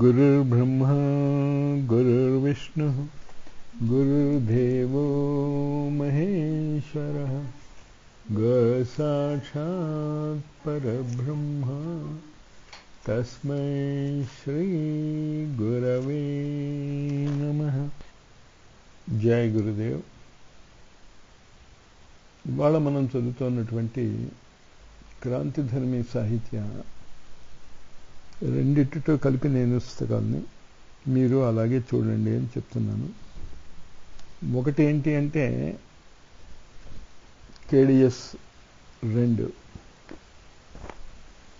गुरुर्ब्रह्मा गुरुर्विष्णुः गुरुर्देवो महेश्वरः गुरुसाक्षात् परब्रह्म तस्मै श्री गुरवे नमः. जय गुरुदेव. ఇవాళ మనం చదువుతున్నటువంటి క్రాంతిధర్మి సాహిత్య రెండిటితో కలిపి నేను పుస్తకాలని మీరు అలాగే చూడండి అని చెప్తున్నాను. ఒకటి ఏంటి అంటే KDS 2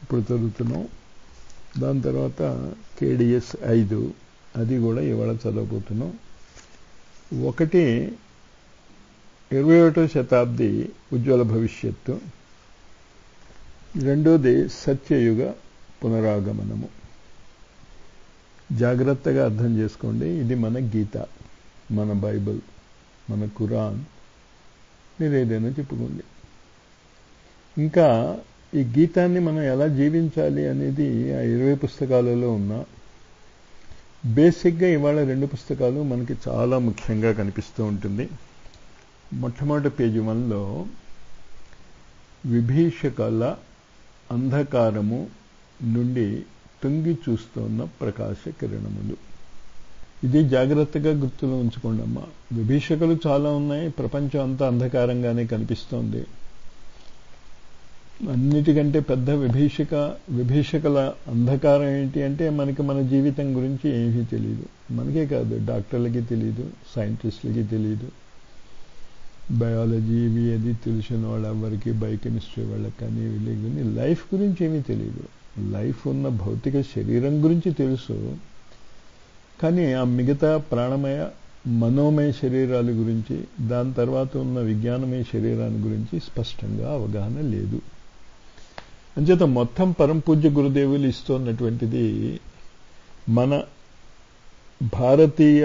ఇప్పుడు చదువుతున్నాం. దాని తర్వాత KDS 5 అది కూడా ఇవాళ చదవబోతున్నాం. ఒకటి 21వ శతాబ్ది ఉజ్వల భవిష్యత్తు, రెండోది సత్యయుగ పునరాగమనము. జాగ్రత్తగా అర్థం చేసుకోండి. ఇది మన గీత, మన బైబిల్, మన ఖురాన్. మీరు ఏదైనా చెప్పుకోండి. ఇంకా ఈ గీతాన్ని మనం ఎలా జీవించాలి అనేది ఆ 20 పుస్తకాలలో ఉన్న బేసిక్గా ఇవాళ 2 పుస్తకాలు మనకి చాలా ముఖ్యంగా కనిపిస్తూ ఉంటుంది. మొట్టమొదటి పేజీ 1లో విభీషకుల అంధకారము నుండి తొంగి చూస్తున్న ప్రకాశ కిరణములు. ఇది జాగ్రత్తగా గుర్తులో ఉంచుకోండి అమ్మా. విభీషకులు చాలా ఉన్నాయి. ప్రపంచం అంతా అంధకారంగానే కనిపిస్తోంది. అన్నిటికంటే పెద్ద విభీషకుల అంధకారం ఏంటి అంటే మనకి మన జీవితం గురించి ఏమీ తెలియదు. మనకే కాదు, డాక్టర్లకి తెలియదు, సైంటిస్టులకి తెలియదు, బయాలజీ ఇవి అది తెలిసిన వాళ్ళు ఎవరికి, బయోకెమిస్ట్రీ వాళ్ళకి కానీ వీళ్ళకి కానీ లైఫ్ గురించి ఏమీ తెలియదు. లైఫ్ ఉన్న భౌతిక శరీరం గురించి తెలుసు, కానీ ఆ మిగతా ప్రాణమయ మనోమయ శరీరాల గురించి, దాని తర్వాత ఉన్న విజ్ఞానమయ శరీరాన్ని గురించి స్పష్టంగా అవగాహన లేదు. అంచేత మొత్తం పరమపూజ్య గురుదేవులు ఇస్తున్నటువంటిది మన భారతీయ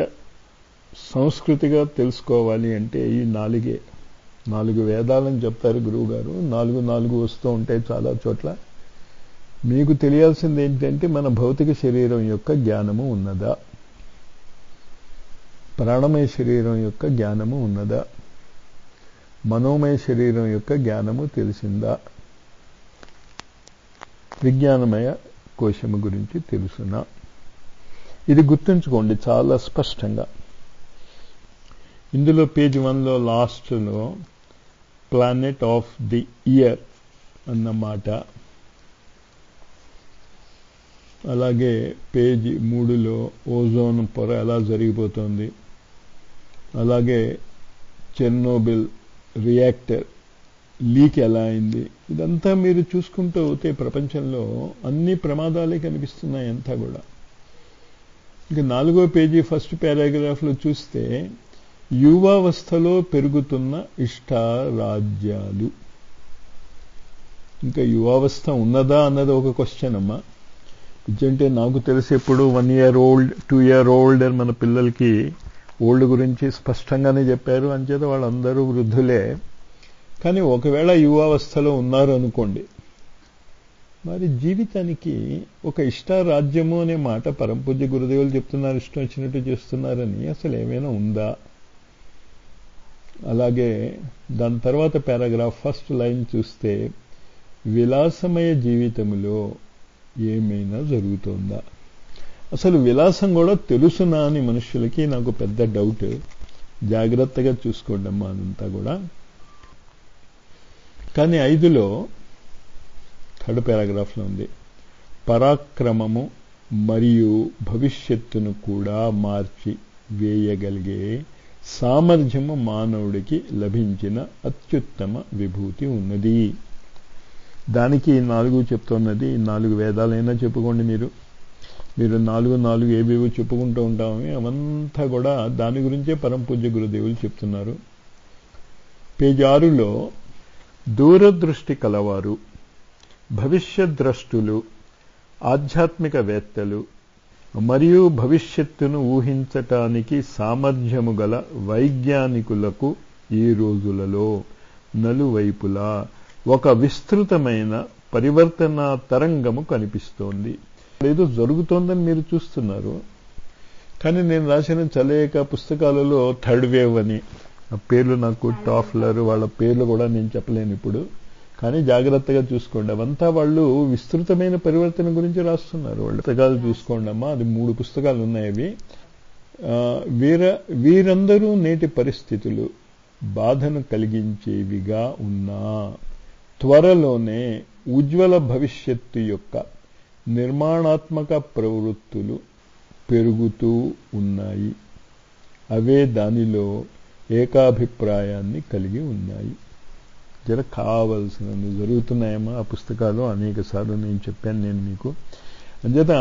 సంస్కృతిగా తెలుసుకోవాలి అంటే ఈ 4 వేదాలని చెప్తారు గురువు గారు. 4 వస్తూ ఉంటాయి చాలా చోట్ల. మీకు తెలియాల్సింది ఏంటంటే మన భౌతిక శరీరం యొక్క జ్ఞానము ఉన్నదా, ప్రాణమయ శరీరం యొక్క జ్ఞానము ఉన్నదా, మనోమయ శరీరం యొక్క జ్ఞానము తెలిసిందా, విజ్ఞానమయ కోశము గురించి తెలుసునా. ఇది గుర్తుంచుకోండి చాలా స్పష్టంగా. ఇందులో పేజీ 1లో లాస్ట్లో ప్లానెట్ ఆఫ్ ది ఇయర్ అన్నమాట. అలాగే పేజీ 3లో ఓజోన్ పొర ఎలా జరిగిపోతుంది, అలాగే చెర్నోబిల్ రియాక్టర్ లీక్ ఎలా అయింది. ఇదంతా మీరు చూసుకుంటూ పోతే ప్రపంచంలో అన్ని ప్రమాదాలే కనిపిస్తున్నాయి అంతా కూడా. ఇంకా 4వ పేజీ ఫస్ట్ పారాగ్రాఫ్లో చూస్తే యువావస్థలో పెరుగుతున్న ఇష్టారాజ్యాలు. ఇంకా యువావస్థ ఉన్నదా అన్నది ఒక క్వశ్చన్ అమ్మా. ఇదంటే నాకు తెలిసి ఎప్పుడు 1 year old 2 year old అని మన పిల్లలకి ఓల్డ్ గురించి స్పష్టంగానే చెప్పారు. అంచేత వాళ్ళందరూ వృద్ధులే. కానీ ఒకవేళ యువావస్థలో ఉన్నారు అనుకోండి, మరి జీవితానికి ఒక ఇష్టారాజ్యము అనే మాట పరమపూజ్య గురుదేవులు చెప్తున్నారు, ఇష్టం వచ్చినట్టు చేస్తున్నారని. అసలు ఏమైనా ఉందా? అలాగే దాని తర్వాత పారాగ్రాఫ్ ఫస్ట్ లైన్ చూస్తే విలాసమయ జీవితంలో ఏమైనా జరుగుతుందా, అసలు విలాసం కూడా తెలుసునా అని మనుషులకి నాకు పెద్ద డౌట్. జాగ్రత్తగా చూసుకోండి అమ్మా అదంతా కూడా. కానీ 5లో థర్డ్ పారాగ్రాఫ్లో ఉంది పరాక్రమము మరియు భవిష్యత్తును కూడా మార్చి వేయగలిగే సామర్థ్యము మానవుడికి లభించిన అత్యుత్తమ విభూతి ఉన్నది. దానికి 4 చెప్తున్నది. 4 వేదాలైనా చెప్పుకోండి. మీరు 4 ఏవేవో చెప్పుకుంటూ ఉంటామని అవంతా కూడా దాని గురించే పరమపూజ్య గురుదేవులు చెప్తున్నారు. పేజీ 6లో దూరదృష్టి కలవారు, భవిష్యద్రష్టులు, ఆధ్యాత్మికవేత్తలు మరియు భవిష్యత్తును ఊహించటానికి సామర్థ్యము గల వైజ్ఞానికులకు ఈ రోజులలో నలువైపులా ఒక విస్తృతమైన పరివర్తన తరంగము కనిపిస్తోంది. ఏదో జరుగుతోందని మీరు చూస్తున్నారు, కానీ నేను రాసిన చలేక పుస్తకాలలో థర్డ్ వేవ్ అని ఆ పేర్లు నాకు టాఫ్లర్ వాళ్ళ పేర్లు కూడా నేను చెప్పలేను ఇప్పుడు, కానీ జాగ్రత్తగా చూసుకోండి. అవంతా వాళ్ళు విస్తృతమైన పరివర్తన గురించి రాస్తున్నారు. వాళ్ళు పుస్తకాలు చూసుకోండి అమ్మా, అది 3 పుస్తకాలు ఉన్నాయి అవి. వీరందరూ నేటి పరిస్థితులు బాధను కలిగించేవిగా ఉన్నా త్వరలోనే ఉజ్వల భవిష్యత్తు యొక్క నిర్మాణాత్మక ప్రవృత్తులు పెరుగుతూ ఉన్నాయి. అవే దానిలో ఏకాభిప్రాయాన్ని కలిగి ఉన్నాయి. జర కావలసినవి జరుగుతున్నాయమ్మా ఆ పుస్తకాలు. అనేక సార్లు నేను చెప్పాను నేను మీకు. అంచేత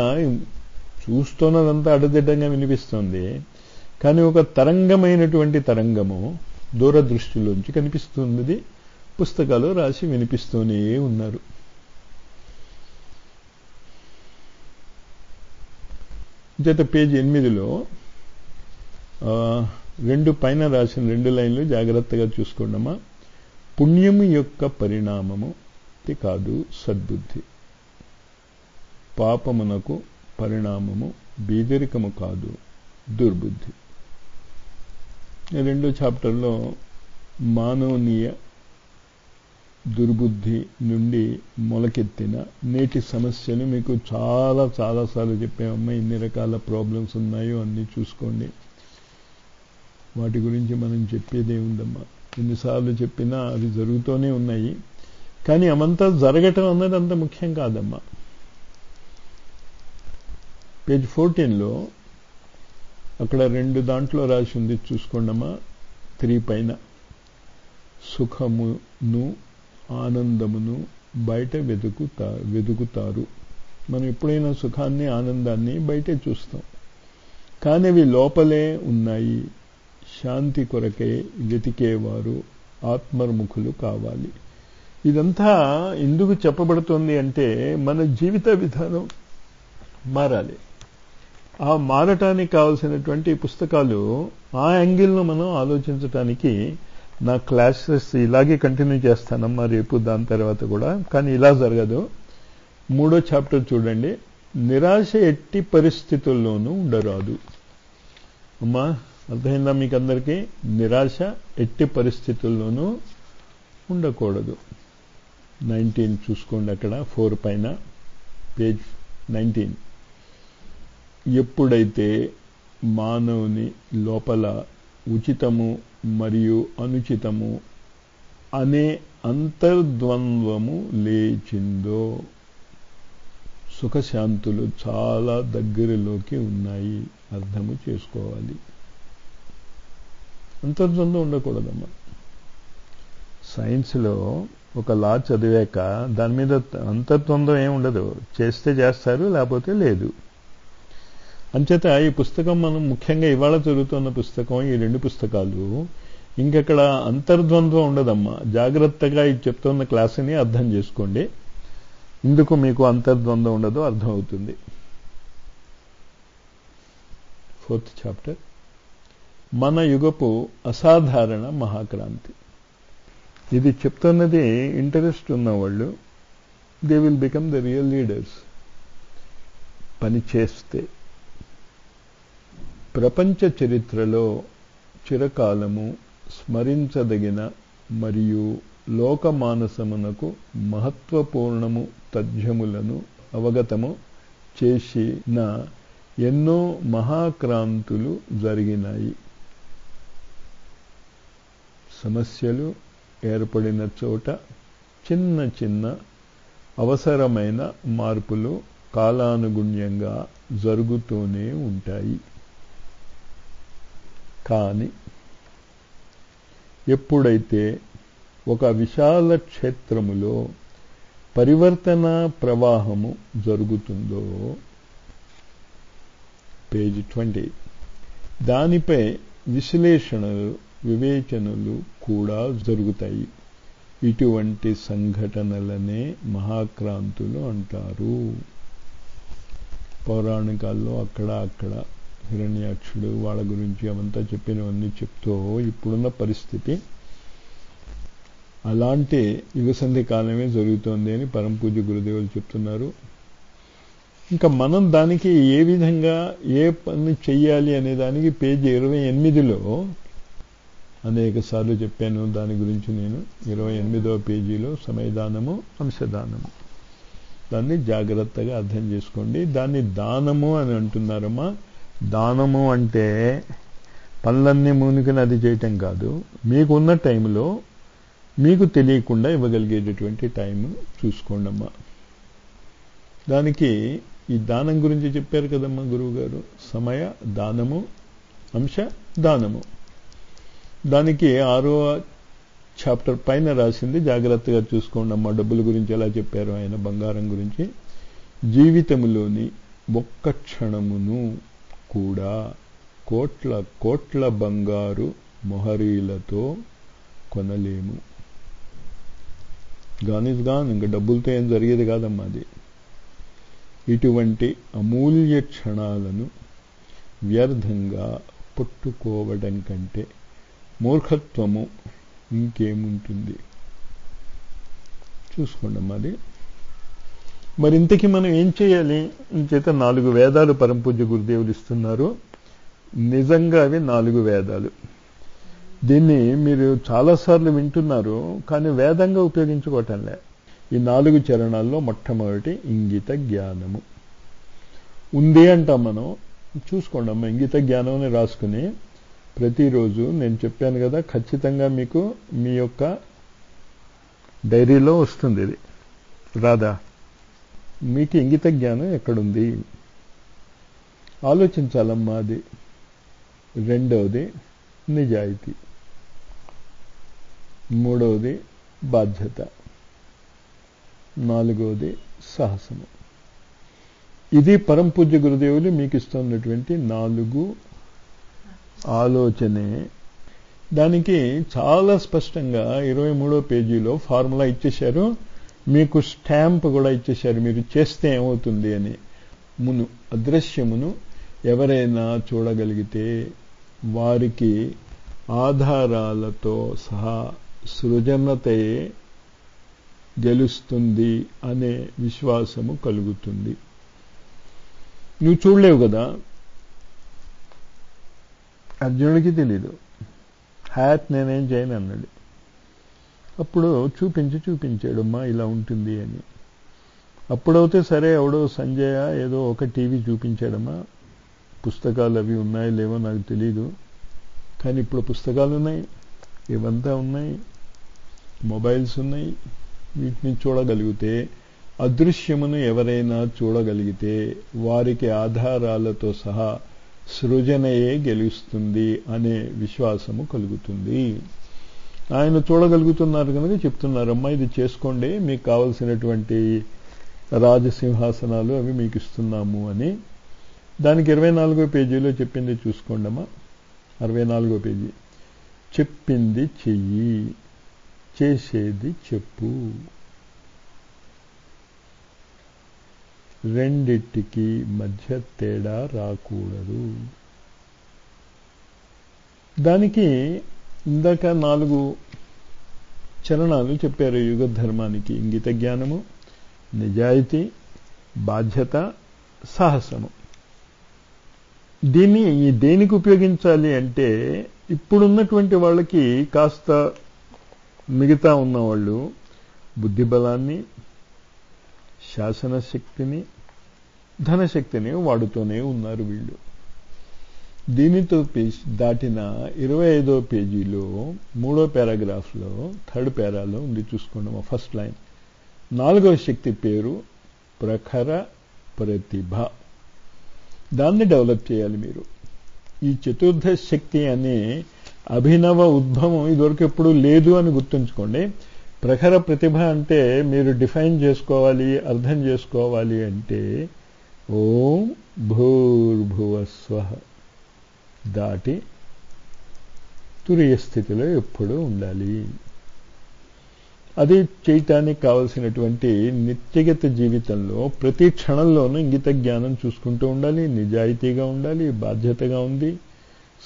చూస్తున్నదంతా అడ్డదిడ్డంగా వినిపిస్తుంది, కానీ ఒక తరంగమైనటువంటి తరంగము దూరదృష్టిలోంచి కనిపిస్తున్నది. పుస్తకాలు రాసి వినిపిస్తూనే ఉన్నారు. చేత పేజీ 8లో 2 పైన రాసిన 2 లైన్లు జాగ్రత్తగా చూసుకోండమ్మా. పుణ్యము యొక్క పరిణామము కాదు సద్బుద్ధి, పాపమునకు పరిణామము బీదరికము కాదు దుర్బుద్ధి. 2వ చాప్టర్లో మానవీయ దుర్బుద్ధి నుండి మొలకెత్తిన నేటి సమస్యలు మీకు చాలాసార్లు చెప్పామమ్మా. ఇన్ని రకాల ప్రాబ్లమ్స్ ఉన్నాయో అన్నీ చూసుకోండి. వాటి గురించి మనం చెప్పేదే ఉందమ్మా. ఎన్నిసార్లు చెప్పినా అవి జరుగుతూనే ఉన్నాయి, కానీ అవంతా జరగటం అన్నది అంత ముఖ్యం కాదమ్మా. పేజ్ 14లో అక్కడ 2 దాంట్లో రాసి ఉంది చూసుకోండమ్మా. 3 పైన సుఖమును ఆనందమును బయట వెతుకుతారు. మనం ఎప్పుడైనా సుఖాన్ని ఆనందాన్ని బయటే చూస్తాం, కానీ అవి లోపలే ఉన్నాయి. శాంతి కొరకే వెతికేవారు ఆత్మర్ముఖులు కావాలి. ఇదంతా ఎందుకు చెప్పబడుతోంది అంటే మన జీవిత విధానం మారాలి. ఆ మారటానికి కావలసినటువంటి పుస్తకాలు ఆ యాంగిల్లో మనం ఆలోచించటానికి నా క్లాసెస్ ఇలాగే కంటిన్యూ చేస్తానమ్మా రేపు, దాని తర్వాత కూడా. కానీ ఇలా జరగదు. 3వ చాప్టర్ చూడండి. నిరాశ ఎట్టి పరిస్థితుల్లోనూ ఉండరాదు. అమ్మా అర్థమైందా మీకు అందరికీ? నిరాశ ఎట్టి పరిస్థితుల్లోనూ ఉండకూడదు. 19 చూసుకోండి, అక్కడ 4 పైన పేజ్ 19. ఎప్పుడైతే మానవుని లోపల ఉచితము మరియు అనుచితము అనే అంతర్ద్వంద్వము లేచిందో సుఖశాంతులు చాలా దగ్గరలోకి ఉన్నాయి. అర్థము చేసుకోవాలి. అంతర్ద్వంద్వం ఉండకూడదమ్మా. సైన్స్లో ఒక లా చదివాక దాని మీద అంతర్ద్వంద్వం ఏమి ఉండదు. చేస్తే చేస్తారు, లేకపోతే లేదు. అంచేత ఈ పుస్తకం మనం ముఖ్యంగా ఇవాళ చదువుతున్న పుస్తకం, ఈ 2 పుస్తకాలు ఇంకెక్కడ అంతర్ద్వంద్వం ఉండదమ్మా. జాగ్రత్తగా ఈ చెప్తున్న క్లాసుని అర్థం చేసుకోండి. ఇందుకు మీకు అంతర్ద్వంద్వం ఉండదు, అర్థమవుతుంది. 4th చాప్టర్ మన యుగపు అసాధారణ మహాక్రాంతి. ఇది చెప్తున్నది ఇంట్రెస్ట్ ఉన్నవాళ్ళు they will become the real leaders. పని చేస్తే ప్రపంచ చరిత్రలో చిరకాలము స్మరించదగిన మరియు లోకమానసమునకు మహత్వపూర్ణము తథ్యములను అవగతము చేసిన ఎన్నో మహాక్రాంతులు జరిగినాయి. సమస్యలు ఏర్పడిన చోట చిన్న చిన్న అవసరమైన మార్పులు కాలానుగుణ్యంగా జరుగుతూనే ఉంటాయి. కానీ ఎప్పుడైతే ఒక విశాల క్షేత్రములో పరివర్తన ప్రవాహము జరుగుతుందో, పేజ్ 20, దానిపై విశ్లేషణలు వివేచనలు కూడా జరుగుతాయి. ఇటువంటి సంఘటనలనే మహాక్రాంతులు అంటారు. పౌరాణికాల్లో అక్కడ హిరణ్యాక్షుడు వాళ్ళ గురించి అవంతా చెప్పినవన్నీ చెప్తూ ఇప్పుడున్న పరిస్థితి అలాంటి యుగసంధి కాలమే జరుగుతోంది అని పరమ పూజ్య గురుదేవులు చెప్తున్నారు. ఇంకా మనం దానికి ఏ విధంగా ఏ పని చెయ్యాలి అనే దానికి పేజీ 28లో అనేక సార్లు చెప్పాను. దాని గురించి నేను 28వ పేజీలో సమయదానము, అంశదానము, దాన్ని జాగ్రత్తగా అర్థం చేసుకోండి. దాన్ని దానము అని అంటున్నారమ్మా. దానము అంటే పనులన్నీ మూనుకుని అది చేయటం కాదు. మీకున్న టైంలో మీకు తెలియకుండా ఇవ్వగలిగేటటువంటి టైం చూసుకోండమ్మా. దానికి ఈ దానం గురించి చెప్పారు కదమ్మా గురువు గారు. సమయ దానము, అంశ దానము. దానికి 6వ చాప్టర్ పైన రాసింది జాగ్రత్తగా చూసుకోండి అమ్మా. డబ్బుల గురించి ఎలా చెప్పారు ఆయన, బంగారం గురించి. జీవితంలోని ఒక్క క్షణమును కూడా కోట్ల కోట్ల బంగారు మొహరీలతో కొనలేము. Gone is gone. ఇంకా డబ్బులతో ఏం జరిగేది కాదమ్మా అది. ఇటువంటి అమూల్య క్షణాలను వ్యర్థంగా పట్టుకోవడం కంటే మూర్ఖత్వము ఇంకేముంటుంది చూసుకోండి అది. మరి ఇంతకీ మనం ఏం చేయాలి? చేత 4 వేదాలు పరమ పూజ్య గురుదేవులు ఇస్తున్నారు. నిజంగా అవి 4 వేదాలు. దీన్ని మీరు చాలాసార్లు వింటున్నారు, కానీ వేదంగా ఉపయోగించుకోవటంలే. ఈ 4 చరణాల్లో మొట్టమొదటి ఇంగిత జ్ఞానము ఉంది అంటాం మనం. చూసుకోండి అమ్మ, ఇంగిత జ్ఞానం అని రాసుకుని ప్రతిరోజు నేను చెప్పాను కదా, ఖచ్చితంగా మీకు మీ యొక్క డైరీలో వస్తుంది. ఇది రాదా? మీకు ఇంగిత జ్ఞానం ఎక్కడుంది ఆలోచించాలమ్మా. అది. రెండవది నిజాయితీ, మూడవది బాధ్యత, నాలుగవది సాహసము. ఇది పరమ పూజ్య గురుదేవులు మీకు ఇస్తున్నటువంటి 4 ఆలోచనే. దానికి చాలా స్పష్టంగా 23వ పేజీలో ఫార్ములా ఇచ్చేశారు. మీకు స్టాంప్ కూడా ఇచ్చేశారు, మీరు చేస్తే ఏమవుతుంది అని. మును అదృశ్యమును ఎవరైనా చూడగలిగితే వారికి ఆధారాలతో సహా సృజనతయే గెలుస్తుంది అనే విశ్వాసము కలుగుతుంది. నువ్వు చూడలేవు కదా, అర్జునుడికి తెలీదు. హ్యాట్ నేనేం చేయను అన్నాడు. అప్పుడు చూపించాడమ్మా ఇలా ఉంటుంది అని. అప్పుడైతే సరే, ఎవడో సంజయ ఏదో ఒక టీవీ చూపించాడమ్మా. పుస్తకాలు అవి ఉన్నాయో లేవో నాకు తెలీదు, కానీ ఇప్పుడు పుస్తకాలు ఉన్నాయి, ఇవంతా ఉన్నాయి, మొబైల్స్ ఉన్నాయి. వీటిని చూడగలిగితే, అదృశ్యమును ఎవరైనా చూడగలిగితే వారికి ఆధారాలతో సహా సృజనయే గెలుస్తుంది అనే విశ్వాసము కలుగుతుంది. ఆయన చూడగలుగుతున్నారు కనుక చెప్తున్నారమ్మా, ఇది చేసుకోండి, మీకు కావలసినటువంటి రాజసింహాసనాలు అవి మీకు ఇస్తున్నాము అని. దానికి 24వ పేజీలో చెప్పింది చూసుకోండమ్మా. 64వ పేజీ. చెప్పింది చెయ్యి, చేసేది చెప్పు. రెండిటికి మధ్య తేడా రాకూడదు. దానికి ఇందాక 4 చరణాలు చెప్పారు యుగ ధర్మానికి. ఇంగిత జ్ఞానము, నిజాయితీ, బాధ్యత, సాహసము. దీన్ని దేనికి ఉపయోగించాలి అంటే, ఇప్పుడున్నటువంటి వాళ్ళకి కాస్త మిగతా ఉన్నవాళ్ళు బుద్ధిబలాన్ని, శాసనశక్తిని, ధనశక్తిని వాడుతూనే ఉన్నారు వీళ్ళు. దీనితో దాటిన 25వ పేజీలో 3వ పారాగ్రాఫ్లో 3rd పారాలో ఉంది చూసుకోండి. First line. 4వ శక్తి పేరు ప్రఖర ప్రతిభ. దాన్ని డెవలప్ చేయాలి మీరు. ఈ చతుర్థ శక్తి అనే అభినవ ఉద్భవం ఇదివరకు ఎప్పుడు లేదు అని గుర్తుంచుకోండి. ప్రఖర ప్రతిభ అంటే మీరు డిఫైన్ చేసుకోవాలి, అర్థం చేసుకోవాలి అంటే ఓం భూర్భువస్వః దాటి తురియ స్థితిలో ఎప్పుడూ ఉండాలి. అది చేయటానికి కావలసినటువంటి నిత్యగత జీవితంలో ప్రతి క్షణంలోనూ ఇంగిత జ్ఞానం చూసుకుంటూ ఉండాలి, నిజాయితీగా ఉండాలి, బాధ్యతగా ఉంది,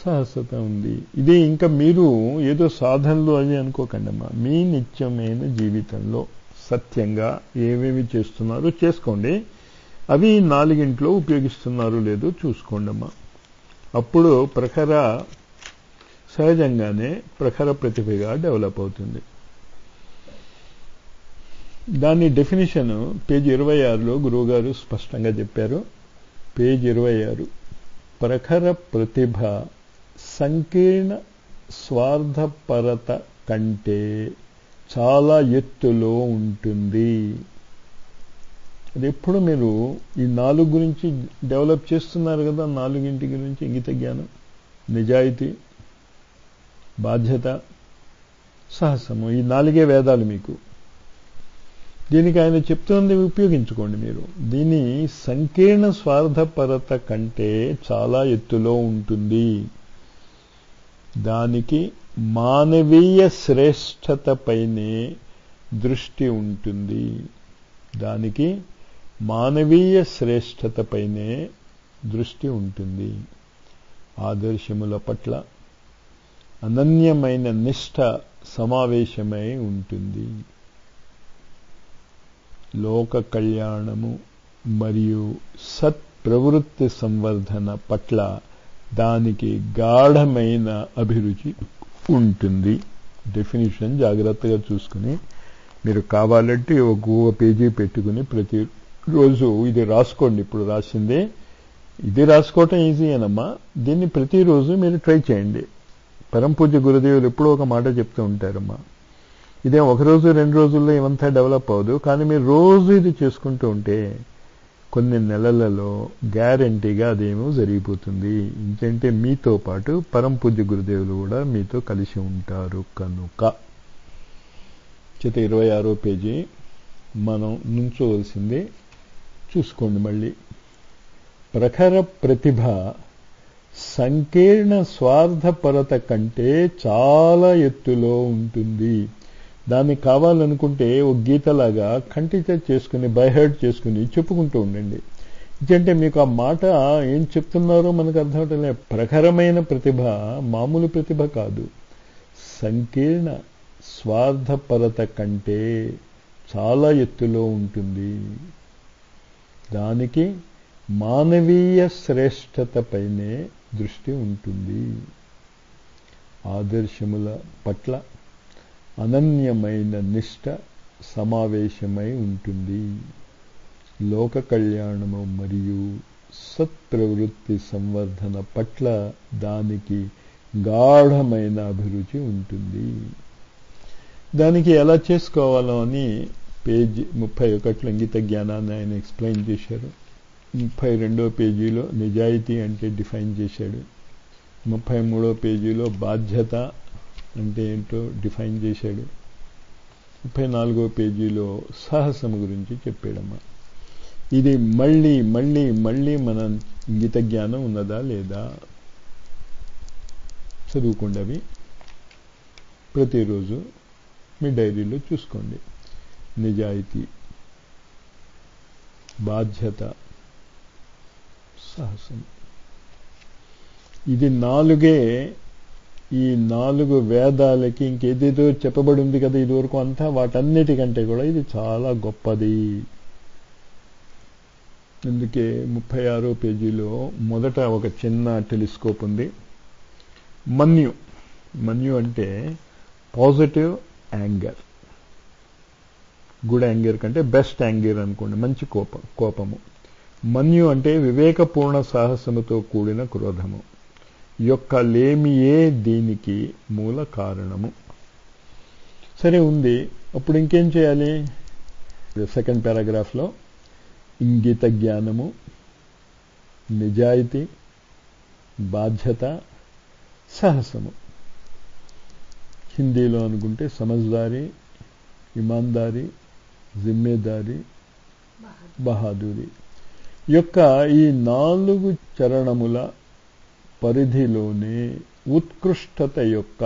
సహసత ఉంది. ఇది ఇంకా మీరు ఏదో సాధనలు అని అనుకోకండి అమ్మా. మీ నిత్యమైన జీవితంలో సత్యంగా ఏమేమి చేస్తున్నారో చేసుకోండి. అవి 4 ఉపయోగిస్తున్నారు లేదో చూసుకోండి అమ్మా. అప్పుడు సహజంగానే ప్రఖర ప్రతిభగా డెవలప్ అవుతుంది. దాని డెఫినిషన్ పేజ్ 26లో గురువుగారు స్పష్టంగా చెప్పారు. పేజ్ 26, ప్రఖర ప్రతిభ సంకీర్ణ స్వార్థపరత కంటే చాలా ఎత్తులో ఉంటుంది. అది ఎప్పుడు మీరు ఈ 4 గురించి డెవలప్ చేస్తున్నారు కదా, 4 గురించి ఇంగిత జ్ఞానం, నిజాయితీ, బాధ్యత, సాహసము, ఈ 4 వేదాలు మీకు. దీనికి ఆయన చెప్తుంది ఉపయోగించుకోండి మీరు. దీని సంకీర్ణ స్వార్థపరత కంటే చాలా ఎత్తులో ఉంటుంది. దానికి మానవీయ శ్రేష్టతపైనే దృష్టి ఉంటుంది. దానికి మానవీయ శ్రేష్టతపైనే దృష్టి ఉంటుంది. ఆదర్శముల పట్ల అనన్యమైన నిష్ఠ సమావేశమై ఉంటుంది. లోక కళ్యాణము మరియు సత్ప్రవృత్తి సంవర్ధన పట్ల దానికి గాఢమైన అభిరుచి ఉంటుంది. డెఫినిషన్ జాగ్రత్తగా చూసుకుని మీరు కావాలంటే ఒక పేజీ పెట్టుకుని ప్రతిరోజు ఇది రాసుకోండి. ఇప్పుడు రాసిందే ఇది రాసుకోవటం ఈజీ అనమ్మా. దీన్ని ప్రతిరోజు మీరు ట్రై చేయండి. పరంపూజ్య గురుదేవులు ఎప్పుడో ఒక మాట చెప్తూ ఉంటారమ్మా. ఇదేం 1 రోజు 2 రోజుల్లో ఏమంతా డెవలప్ అవ్వదు. కానీ మీరు రోజు ఇది చేసుకుంటూ ఉంటే కొన్ని నెలలలో గ్యారంటీగా అదేమో జరిగిపోతుంది. ఇంకంటే మీతో పాటు పరంపూజ్య గురుదేవులు కూడా మీతో కలిసి ఉంటారు కనుక. 26వ పేజీ మనం నుంచోవలసిందే చూసుకోండి మళ్ళీ. ప్రఖర ప్రతిభ సంకీర్ణ స్వార్థపరత కంటే చాలా ఎత్తులో ఉంటుంది. దానికి కావాలనుకుంటే ఒక గీతలాగా కంటిత చేసుకుని బైహర్డ్ చేసుకుని చెప్పుకుంటూ ఉండండి. ఇదంటే మీకు ఆ మాట ఏం చెప్తున్నారో మనకు అర్థమవటం. ప్రఖరమైన ప్రతిభ మామూలు ప్రతిభ కాదు. సంకీర్ణ స్వార్థపరత కంటే చాలా ఎత్తులో ఉంటుంది. దానికి మానవీయ శ్రేష్టతపైనే దృష్టి ఉంటుంది. ఆదర్శముల పట్ల అనన్యమైన నిష్ఠ సమావేశమై ఉంటుంది. లోక కళ్యాణము మరియు సత్ప్రవృత్తి సంవర్ధన పట్ల దానికి గాఢమైన అభిరుచి ఉంటుంది. దానికి ఎలా చేసుకోవాలో అని పేజ్ 31లో ఇంగిత జ్ఞానాన్ని ఆయన ఎక్స్ప్లెయిన్ చేశారు. 32వ పేజీలో నిజాయితీ అంటే డిఫైన్ చేశాడు. 33వ పేజీలో బాధ్యత అంటే ఏంటో డిఫైన్ చేశాడు. 34వ పేజీలో సాహసం గురించి చెప్పాడమ్మా. ఇది మళ్ళీ మళ్ళీ మళ్ళీ మన ఇంగిత జ్ఞానం ఉన్నదా లేదా చదువుకోండి. అవి ప్రతిరోజు మీ డైరీలో చూసుకోండి. నిజాయితీ, బాధ్యత, సాహసం, ఇది 4 ఈ 4 వేదాలకి ఇంకేదేదో చెప్పబడి ఉంది కదా ఇదివరకు అంతా. వాటన్నిటికంటే కూడా ఇది చాలా గొప్పది. అందుకే 36వ పేజీలో మొదట ఒక చిన్న టెలిస్కోప్ ఉంది. మన్యు అంటే పాజిటివ్ యాంగర్. గుడ్ యాంగర్ కంటే బెస్ట్ యాంగర్ అనుకోండి, మంచి కోపము. మన్యు అంటే వివేకపూర్ణ సాహసముతో కూడిన క్రోధము యొక్క లేమియే దీనికి మూల కారణము. సరే ఉంది. అప్పుడు ఇంకేం చేయాలి? 2nd పారాగ్రాఫ్లో ఇంగిత జ్ఞానము, నిజాయితీ, బాధ్యత, సాహసము. హిందీలో అనుకుంటే సమజ్దారీ, ఇమాందారీ, జిమ్మేదారీ, బహాదూరీ యొక్క ఈ 4 చరణముల పరిధిలోనే ఉత్కృష్టత యొక్క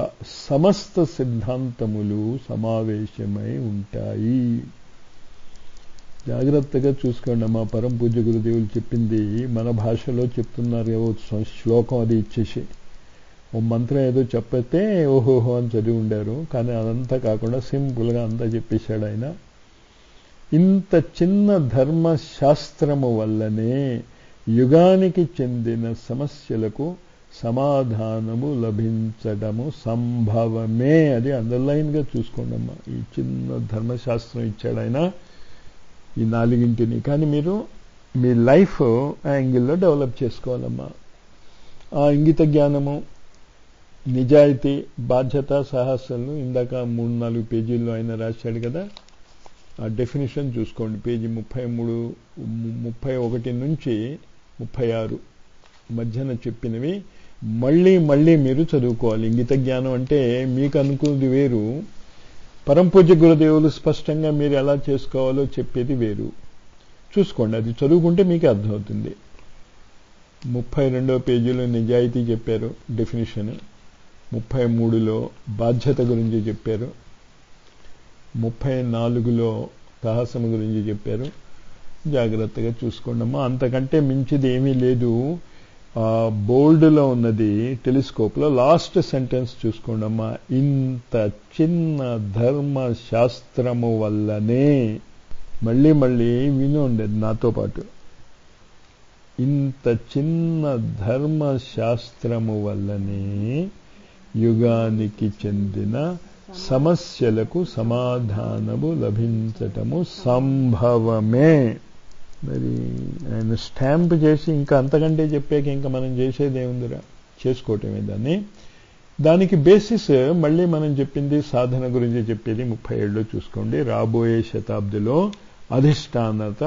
సమస్త సిద్ధాంతములు సమావేశమై ఉంటాయి. జాగ్రత్తగా చూసుకోండి. మా పరంపూజ్య గురుదేవులు చెప్పింది మన భాషలో చెప్తున్నారు. ఏవో శ్లోకం అది ఇచ్చేసి ఓ మంత్రం ఏదో చెప్పితే ఓహోహో అని చదివి ఉండారు, కానీ అదంతా కాకుండా సింపుల్గా అంతా చెప్పేశాడు ఆయన. ఇంత చిన్న ధర్మశాస్త్రము వల్లనే యుగానికి చెందిన సమస్యలకు సమాధానము లభించడము సంభవమే. అది అండర్లైన్గా చూసుకోండమ్మా. ఈ చిన్న ధర్మశాస్త్రం ఇచ్చాడు ఆయన, ఈ 4ని. కానీ మీరు మీ లైఫ్ యాంగిల్లో డెవలప్ చేసుకోవాలమ్మా. ఆ ఇంగిత జ్ఞానము, నిజాయితీ, బాధ్యత, సాహసాలు ఇందాక 3-4 పేజీల్లో ఆయన రాశాడు కదా. ఆ డెఫినేషన్ చూసుకోండి. పేజీ 33, 31 నుంచి 36 మధ్యన చెప్పినవి మళ్ళీ మళ్ళీ మీరు చదువుకోవాలి. ఇంగిత జ్ఞానం అంటే మీకు అనుకున్నది వేరు, పరంపూజ్య గురుదేవులు స్పష్టంగా మీరు ఎలా చేసుకోవాలో చెప్పేది వేరు. చూసుకోండి, అది చదువుకుంటే మీకు అర్థమవుతుంది. 32వ పేజీలో నిజాయితీ చెప్పారు డెఫినేషన్, 33లో బాధ్యత గురించి చెప్పారు, 34లో సాహసం గురించి చెప్పారు. జాగ్రత్తగా చూసుకోండమ్మా. అంతకంటే మించిది ఏమీ లేదు. బోల్డ్లో ఉన్నది టెలిస్కోప్లో లాస్ట్ సెంటెన్స్ చూసుకోండమ్మా. ఇంత చిన్న ధర్మశాస్త్రము వల్లనే, మళ్ళీ మళ్ళీ వినండి నాతో పాటు, ఇంత చిన్న ధర్మశాస్త్రము వల్లనే యుగానికి చెందిన సమస్యలకు సమాధానము లభించటము సంభవమే. మరి ఆయన స్టాంప్ చేసి ఇంకా అంతకంటే చెప్పాక ఇంకా మనం చేసేది ఏముందిరా, చేసుకోవటమే దాన్ని. దానికి బేసిస్ మళ్ళీ మనం చెప్పింది సాధన గురించి చెప్పేది 37లో చూసుకోండి. రాబోయే శతాబ్దిలో అధిష్టానత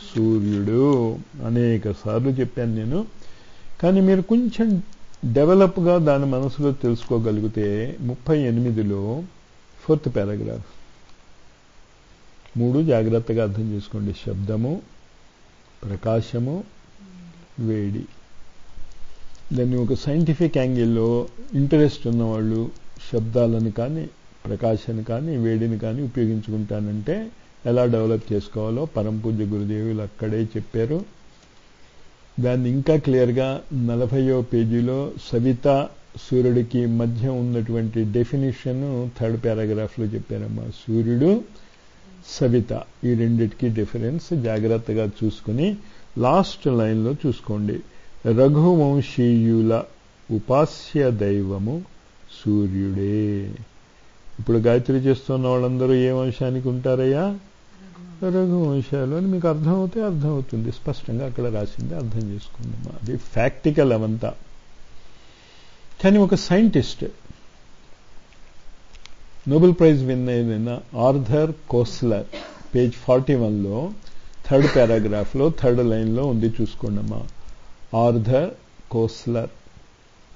సూర్యుడు. అనేక సార్లు చెప్పాను నేను, కానీ మీరు కొంచెం డెవలప్గా దాని మనసులో తెలుసుకోగలిగితే 38లో 4th పారాగ్రాఫ్ 3 జాగ్రత్తగా అర్థం చేసుకోండి. శబ్దము, ప్రకాశము, వేడి. దాన్ని ఒక సైంటిఫిక్ యాంగిల్లో ఇంట్రెస్ట్ ఉన్నవాళ్ళు శబ్దాలను కానీ ప్రకాశాన్ని కానీ వేడిని కానీ ఉపయోగించుకుంటానంటే ఎలా డెవలప్ చేసుకోవాలో పరంపూజ్య గురుదేవులు అక్కడే చెప్పారు. దాన్ని ఇంకా క్లియర్గా 40వ పేజీలో సవిత సూర్యుడికి మధ్య ఉన్నటువంటి డెఫినిషన్ 3rd పారాగ్రాఫ్లో చెప్పారమ్మా. సూర్యుడు, సవిత, ఈ రెండిటికి డిఫరెన్స్ జాగ్రత్తగా చూసుకుని లాస్ట్ లైన్లో చూసుకోండి. రఘువంశీయుల ఉపాస్య దైవము సూర్యుడే. ఇప్పుడు గాయత్రి చేస్తున్న వాళ్ళందరూ ఏ వంశానికి ఉంటారయ్యా? రఘువంశాలు అని మీకు అర్థమవుతే అర్థమవుతుంది. స్పష్టంగా అక్కడ రాసింది అర్థం చేసుకుందామా. అది ఫ్యాక్టికల్ అవంతా. కానీ ఒక సైంటిస్ట్, నోబెల్ ప్రైజ్ విన్ అయిన Arthur Koestler page 41లో 3rd పారాగ్రాఫ్లో 3rd లైన్లో ఉంది చూసుకోండమ్మా. ఆర్థర్ కోస్లర్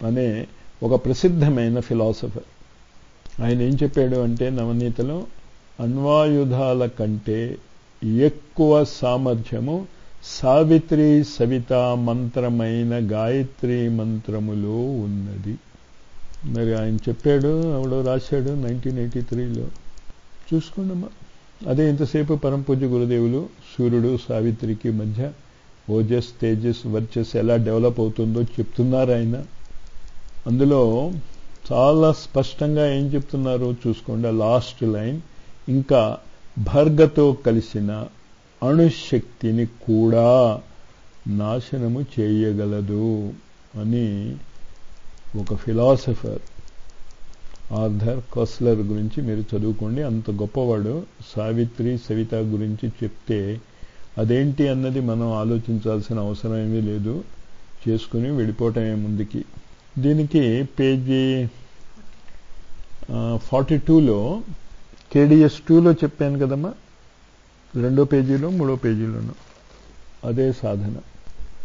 అనే ఒక ప్రసిద్ధమైన ఫిలాసఫర్. ఆయన ఏం చెప్పాడు అంటే, నవనీతలో అణ్వాయుధాల కంటే ఎక్కువ సామర్థ్యము సావిత్రి సవిత మంత్రమైన గాయత్రి మంత్రములో ఉన్నది. మరి ఆయన చెప్పాడు, ఆవిడ రాశాడు 1983లో. చూసుకోండమ్మా. అదే ఇంతసేపు పరంపూజ్య గురుదేవులు సూర్యుడు సావిత్రికి మధ్య ఓజస్, తేజస్, వర్చస్ ఎలా డెవలప్ అవుతుందో చెప్తున్నారు ఆయన. అందులో చాలా స్పష్టంగా ఏం చెప్తున్నారో చూసుకోండి. లాస్ట్ లైన్, ఇంకా భర్గతో కలిసిన అణుశక్తిని కూడా నాశనము చేయగలదు అని ఒక ఫిలాసఫర్ ఆర్థర్ కోస్లర్ గురించి మీరు చదువుకోండి. అంత గొప్పవాడు. సావిత్రి సవిత గురించి చెప్తే అదేంటి అన్నది మనం ఆలోచించాల్సిన అవసరం ఏమీ లేదు, చేసుకుని వెళ్ళిపోవటమే ముందుకి. దీనికి పేజీ 42లో KDS 2లో చెప్పాను కదమ్మా, 2వ పేజీలో 3వ పేజీలోను అదే సాధన.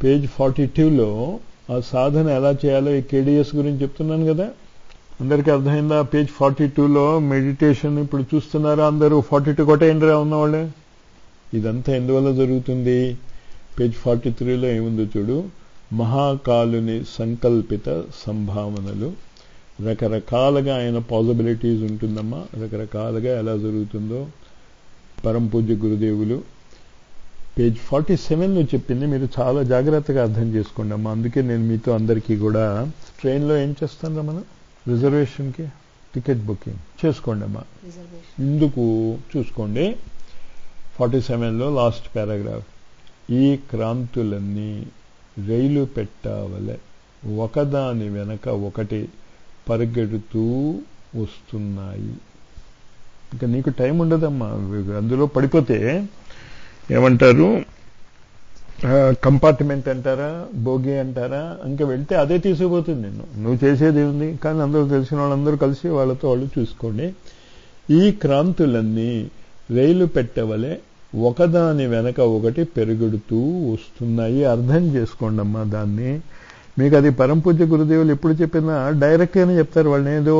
పేజ్ 42లో ఆ సాధన ఎలా చేయాలో ఈ KDS గురించి చెప్తున్నాను కదా. అందరికీ అర్థమైందా? పేజ్ 42లో మెడిటేషన్ ఇప్పుడు చూస్తున్నారా అందరూ? 42 కొట్టేయండిరా ఉన్నవాళ్ళే. ఇదంతా ఎందువల్ల జరుగుతుంది? పేజ్ 43లో ఏముందో చూడు. మహాకాలుని సంకల్పిత సంభావనలు, రకరకాలుగా ఆయన పాసిబిలిటీస్ ఉంటుందమ్మా. రకరకాలుగా ఎలా జరుగుతుందో పరంపూజ్య గురుదేవులు పేజ్ 47లో చెప్పింది మీరు చాలా జాగ్రత్తగా అర్థం చేసుకోండి అమ్మా. అందుకే నేను మీతో అందరికీ కూడా ట్రైన్లో ఏం చేస్తాను మనం రిజర్వేషన్కి టికెట్ బుకింగ్ చేసుకోండి అమ్మా. ఇందుకు చూసుకోండి 47లో లాస్ట్ పారాగ్రాఫ్. ఈ క్రాంతులన్నీ రైలు పెట్టవలె ఒకదాని వెనక ఒకటి పరిగెడుతూ వస్తున్నాయి. ఇంకా నీకు టైం ఉండదమ్మా. అందులో పడిపోతే ఏమంటారు, కంపార్ట్మెంట్ అంటారా, బోగి అంటారా, ఇంకా వెళ్తే అదే తీసుకుపోతుంది నిన్ను. నువ్వు చేసేది ఉంది. కానీ అందరూ తెలిసిన వాళ్ళందరూ కలిసి వాళ్ళతో వాళ్ళు చూసుకోండి. ఈ క్రాంతులన్నీ రైలు పెట్టవలే ఒకదాని వెనక ఒకటి పెరుగుడుతూ వస్తున్నాయి. అర్థం చేసుకోండి అమ్మా దాన్ని. మీకు అది పరంపూజ్య గురుదేవులు ఎప్పుడు చెప్పినా డైరెక్ట్గానే చెప్తారు. వాళ్ళని ఏదో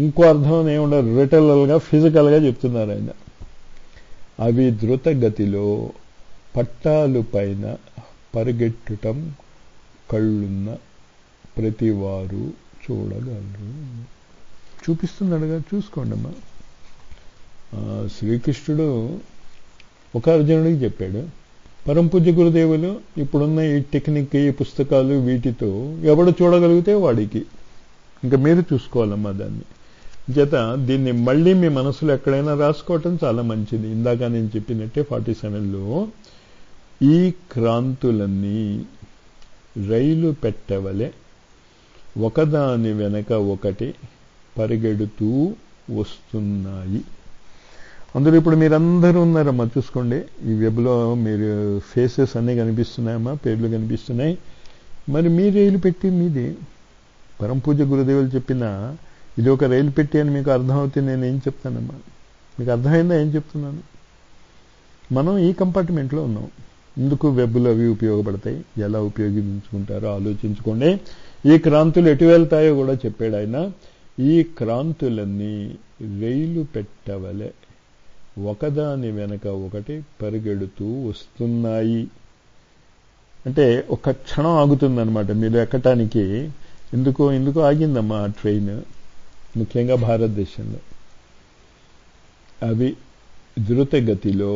ఇంకో అర్థం ఏముండదు, రిటరల్గా ఫిజికల్గా చెప్తున్నారు ఆయన. అవి ద్రుత గతిలో పట్టాలు పైన పరిగెట్టడం కళ్ళున్న ప్రతివారు చూడగలరు. చూపిస్తున్నాడుగా, చూసుకోండి అమ్మా. శ్రీకృష్ణుడు ఒక అర్జునుడికి చెప్పాడు. పరంపూజ్య గురుదేవులు ఇప్పుడున్న ఈ టెక్నిక్, ఈ పుస్తకాలు, వీటితో ఎవడు చూడగలిగితే వాడికి. ఇంకా మీరు చూసుకోవాలమ్మా దాన్ని. చేత దీన్ని మళ్ళీ మీ మనసులో ఎక్కడైనా రాసుకోవటం చాలా మంచిది. ఇందాక నేను చెప్పినట్టే 47లో ఈ క్రాంతులన్నీ రైలు పెట్టవలే ఒకదాని వెనక ఒకటి పరిగెడుతూ వస్తున్నాయి. అందులో ఇప్పుడు మీరందరూ ఉన్నారమ్మా, చూసుకోండి. ఈ వెబ్లో మీరు ఫేసెస్ అన్నీ కనిపిస్తున్నాయమ్మా, పేర్లు కనిపిస్తున్నాయి. మరి మీ రైలు పెట్టి మీది పరంపూజ్య గురుదేవులు చెప్పిన ఇది ఒక రైలు పెట్టి అని మీకు అర్థమవుతుంది. నేను ఏం చెప్తానమ్మా, మీకు అర్థమైందా ఏం చెప్తున్నాను? మనం ఈ కంపార్ట్మెంట్లో ఉన్నాం. ఇందుకు వెబ్లు అవి ఉపయోగపడతాయి. ఎలా ఉపయోగించుకుంటారో ఆలోచించుకోండి. ఈ క్రాంతులు ఎటు వెళ్తాయో కూడా చెప్పాడు ఆయన. ఈ క్రాంతులన్నీ రైలు పెట్టవలే ఒకదాని వెనక ఒకటి పరిగెడుతూ వస్తున్నాయి. అంటే ఒక క్షణం ఆగుతుందన్నమాట మీరు ఎక్కటానికి. ఎందుకు ఆగిందమ్మా ఆ ట్రైన్, ముఖ్యంగా భారతదేశంలో. అవి ద్రుతగతిలో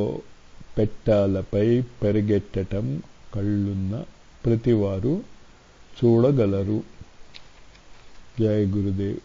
పెట్టాలపై పరిగెట్టడం కళ్ళున్న ప్రతివారు చూడగలరు. జయ గురుదేవ్.